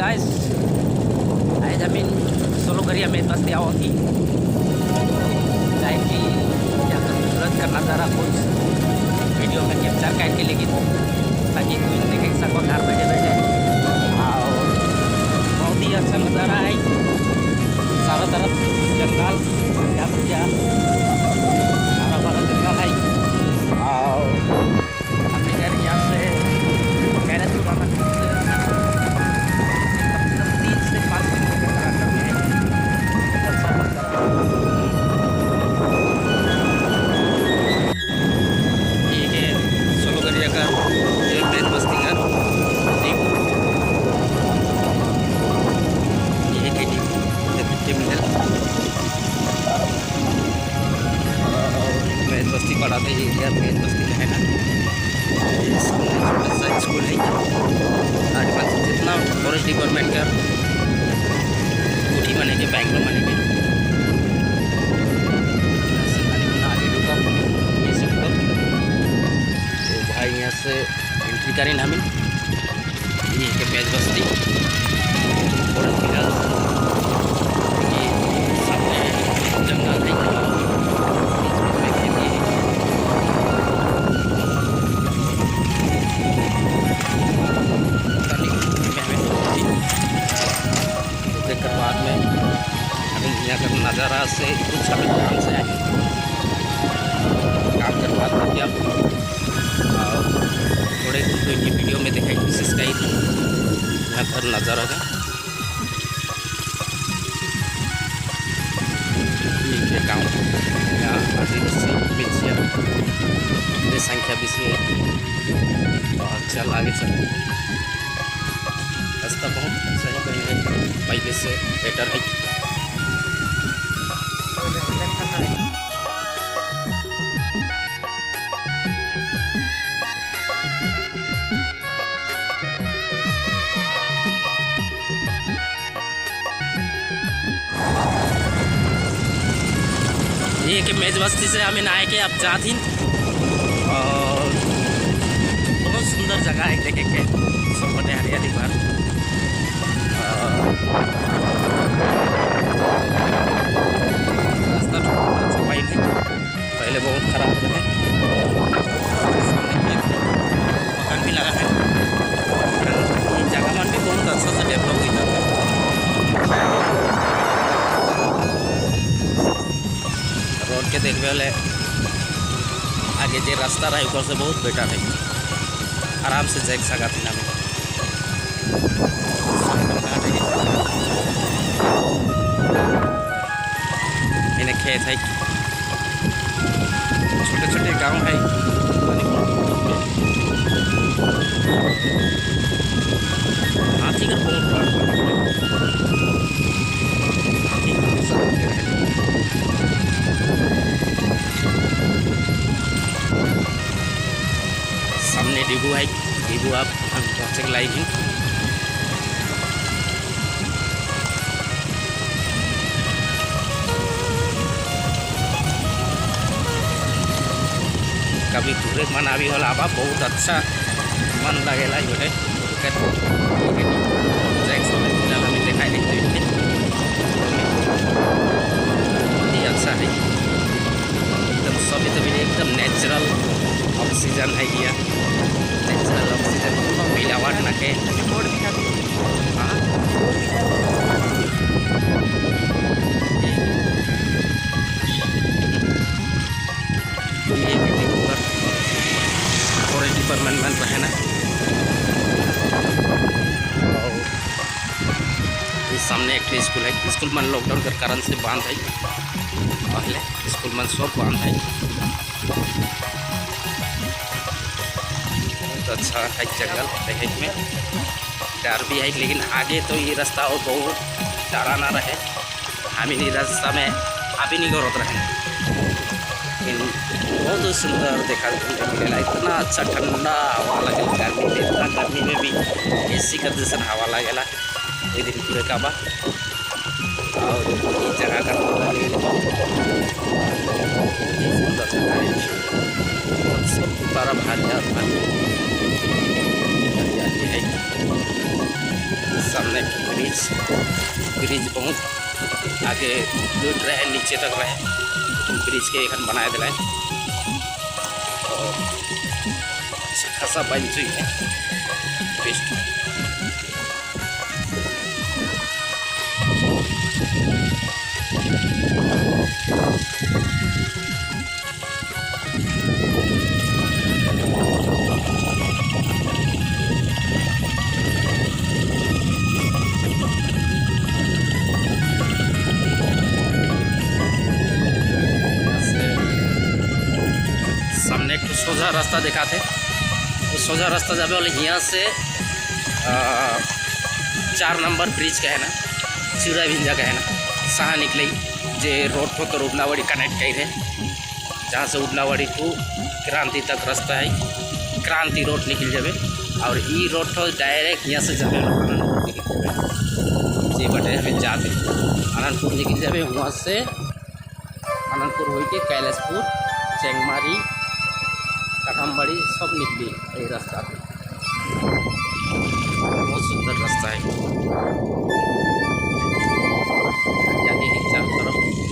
guys, आज हम सोलोघरिया मेचबस्ती आओ थी लाइफ की क्या खूबसूरत का नज़ारा कुछ वीडियो में कैप्चर करके लेकिन ताकि कोई देख सको घर बैठे बैठे। और बहुत ही अच्छा नज़ारा है, चारों तरफ जंगल क्या भैया हरा भरा जंगल है। और अपने घर यहाँ से कैलाशपुर सोलोघरिया का एक मेचबस्ती का ये के मिनल मेचबस्ती पढ़ाते ही एरिया मेचबस्ती का है ना, छोटा सा स्कूल है। आजकल जितना फॉरेस्ट डिपार्टमेंट का कोठी बने के बैंक में बने के भाई यहाँ से एंट्री करें हमें ये के मेचबस्ती और फिलहाल ये सामने जंगल है, देखकर बाद में हमें यहाँ का नज़ारा से कुछ हमें काम से आए काम कर बात करके आप थोड़े तो ये वीडियो में दिखाई कोशिश की थी यहाँ पर नज़ारा का। ये गाँव यहाँ आदिवासी बेसिया संख्या बेसी अच्छा लागे सब रास्ता बहुत अच्छा है, पहले से बेटर है। ये कि मेचबस्ती से हमें आए के अब जा थी और बहुत सुंदर जगह है देखे के सब बटे हरियाली भर। रास्ता सफाई नहीं पहले बहुत खराब रहे, सामने मकान भी लगा है, ये जगह मन भी बहुत अच्छा से डेवलप हुई था। रोड के देखने वाले आगे जो रास्ता रहा ऊपर से बहुत बेटर है, आराम से जाग सका थी ना इन्हें खेत है, छोटे छोटे गांव है, हाथी का बहुत सामने डिबू है, डिबू आप पहुँचे लाई हैं। कभी पूरे मन आवी होला आबा बहुत अच्छा मन लगेला ये हमें दिखाई देते अच्छा है एकदम सभी तभी एकदम नेचुरल ऑक्सीजन है, ये नेचुरल ऑक्सीजन मिलावट ना के फॉरेस्ट डिपार्टमेंट में रहना। और इस सामने एक स्कूल है, स्कूल में लॉकडाउन के कारण से बंद है, पहले स्कूल में सब बंद है। बहुत अच्छा है जंगल देखे में, डर भी है लेकिन आगे तो ये रास्ता और बहुत डराना रहे, हम ही रास्ता में आप ही नहीं गौरव रहे, लेकिन बहुत सुंदर देखा मिलेगा। इतना अच्छा ठंडा हवा लगे गर्मी में, इतना गर्मी में भी एसी का जैसा हवा लगेला ये दिन पूरे का बा। और ये जगह का सुंदर जगह है, सब तरफ हरियाली है, सामने ब्रिज बहुत आगे लुट रहे, नीचे तक रहे, ब्रिज के एखन बनाए दिलाए और खासा बन चुकी है बेस्ट। सामने एक सोझा रास्ता देखा थे, वो सोझा रास्ता जाबे वाले यहाँ से 4 नंबर ब्रिज का है ना, चिड़ा भिंजा का है ना, सहा निकले जे रोड को तो उबलावाड़ी कनेक्ट कर है, जहाँ से उबलावाड़ी को क्रांति तक रास्ता है, क्रांति रोड निकल जाए और ई रोड तो डायरेक्ट यहाँ से जाए जे बटे हमें जाते आनंदपुर निकल जाए, वहाँ से आनंदपुर हो के कैलाशपुर, चेंगमारी, काठमबाड़ी सब निकली ये रास्ता पे। बहुत सुंदर रास्ता है, आगे चारों तरफ